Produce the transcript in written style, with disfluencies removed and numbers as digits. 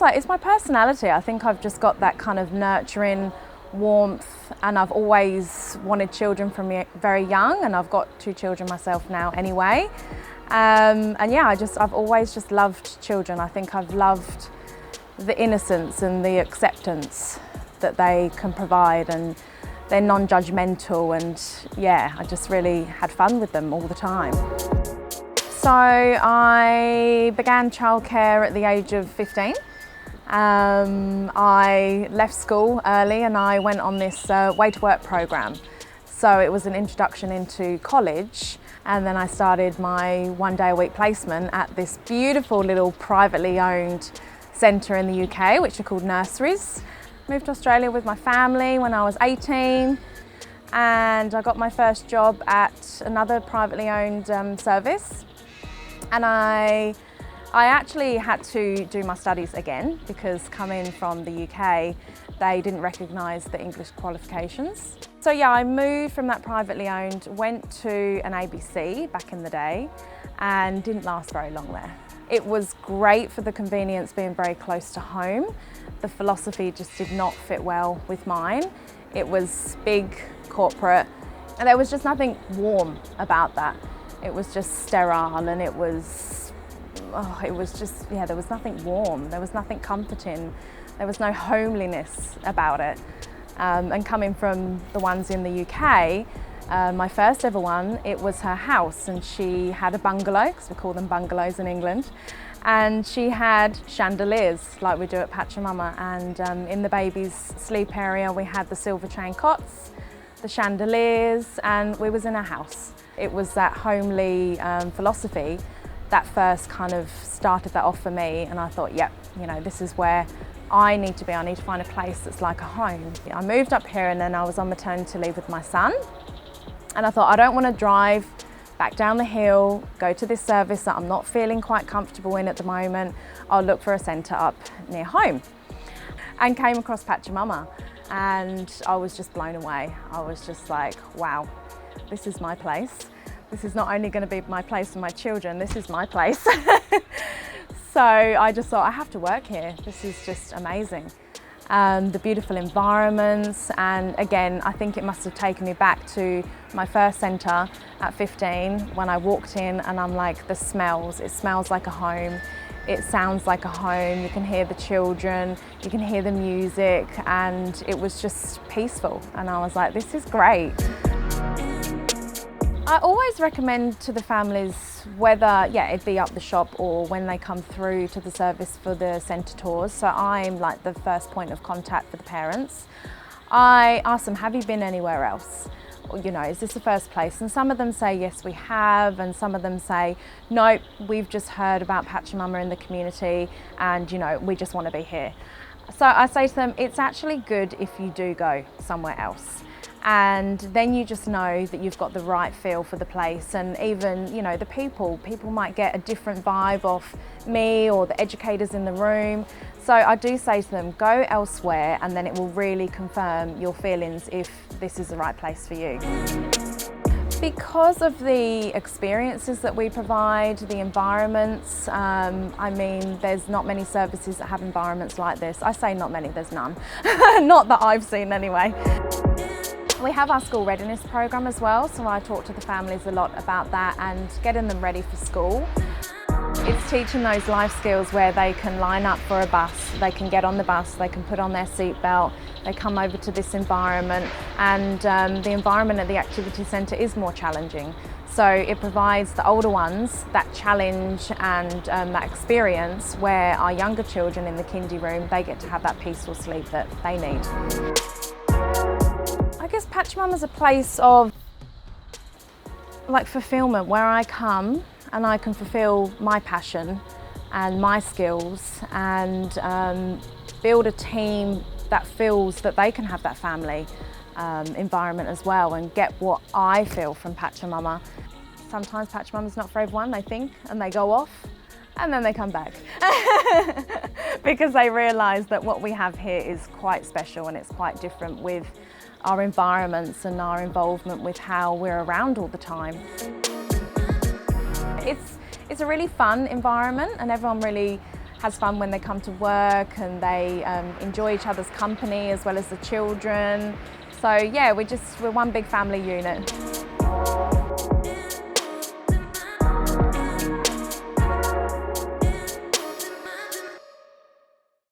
it's my personality. I think I've just got that kind of nurturing warmth, and I've always wanted children from very young, and I've got 2 children myself now anyway. And yeah, I've always just loved children. I think I've loved the innocence and the acceptance that they can provide, and they're non-judgmental, and yeah, I just really had fun with them all the time. So I began childcare at the age of 15. I left school early and I went on this way to work program. So it was an introduction into college, and then I started my 1 day a week placement at this beautiful little privately owned centre in the UK, which are called nurseries. Moved to Australia with my family when I was 18, and I got my first job at another privately owned service. And I actually had to do my studies again, because coming from the UK, they didn't recognise the English qualifications. So yeah, I moved from that privately owned, went to an ABC back in the day, and didn't last very long there. It was great for the convenience, being very close to home. The philosophy just did not fit well with mine. It was big, corporate, and there was just nothing warm about that. It was just sterile, and it was just, yeah, there was nothing warm, there was nothing comforting, there was no homeliness about it. And coming from the ones in the UK, my first ever one, it was her house, and she had a bungalow, because we call them bungalows in England, and she had chandeliers like we do at Pachamama, and in the baby's sleep area we had the silver chain cots, the chandeliers, and we was in a house. It was that homely philosophy that first kind of started that off for me, and I thought, yep, you know, this is where I need to be. I need to find a place that's like a home. I moved up here, and then I was on maternity leave with my son, and I thought, I don't want to drive back down the hill, go to this service that I'm not feeling quite comfortable in at the moment. I'll look for a centre up near home. And came across Pachamama, and I was just blown away. I was just like, wow, this is my place. This is not only going to be my place for my children, this is my place. So I just thought, I have to work here. This is just amazing. The beautiful environments, and again, I think it must have taken me back to my first centre at 15 when I walked in, and I'm like, the smells, it smells like a home. It sounds like a home, you can hear the children, you can hear the music, and it was just peaceful. And I was like, this is great. I always recommend to the families, whether, yeah, it be up the shop or when they come through to the service for the centre tours. So I'm like the first point of contact for the parents. I ask them, have you been anywhere else? Or, you know, is this the first place? And some of them say, yes, we have. And some of them say, no, we've just heard about Pachamama in the community, and, you know, we just want to be here. So I say to them, it's actually good if you do go somewhere else. And then you just know that you've got the right feel for the place, and even, you know, the people might get a different vibe off me or the educators in the room. So I do say to them, go elsewhere, and then it will really confirm your feelings if this is the right place for you. Because of the experiences that we provide, the environments, I mean, there's not many services that have environments like this. I say not many, there's none. Not that I've seen anyway. We have our school readiness program as well, so I talk to the families a lot about that and getting them ready for school. It's teaching those life skills where they can line up for a bus, they can get on the bus, they can put on their seatbelt, they come over to this environment, and the environment at the activity centre is more challenging. So it provides the older ones that challenge and that experience where our younger children in the kindy room, they get to have that peaceful sleep that they need. I guess Pachamama is a place of like fulfillment, where I come and I can fulfill my passion and my skills, and build a team that feels that they can have that family environment as well, and get what I feel from Pachamama. Sometimes Pachamama's not for everyone, they think, and they go off, and then they come back because they realise that what we have here is quite special, and it's quite different with our environments and our involvement with how we're around all the time. It's a really fun environment, and everyone really has fun when they come to work, and they enjoy each other's company as well as the children. So yeah, we're one big family unit.